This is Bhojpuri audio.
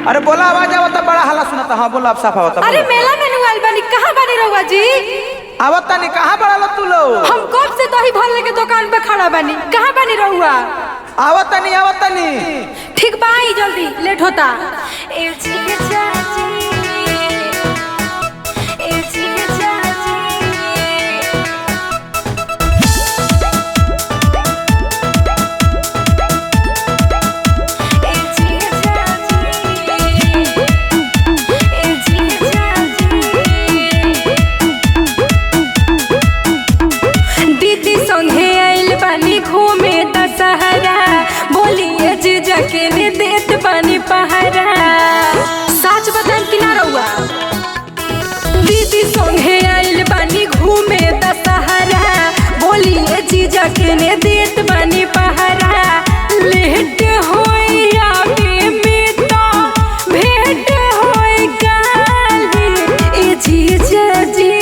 अरे बोला आवाज आवता बड़ा हल्ला सुनाता। हाँ बोला अब साफ आवता। अरे मेला में नुआल बनी कहाँ बनी रहुआ जी? आवता नहीं कहाँ बड़ा लो तू लोग? हम कब से दही भरने के दुकान पे खड़ा बनी, कहाँ बनी रहुआ? आवता नहीं। ठीक बा आई जल्दी, लेट होता। घूमे दशहरा बोलिए जीजा के ने देत बनी पहरा। सच बतान कि ना रहुआ? दीदी संगे आइल बानी घूमे दशहरा बोलिए जीजा के ने देत बनी पहरा। लेट होई आवे में तो भेंट होई गाली। ए जीजा जी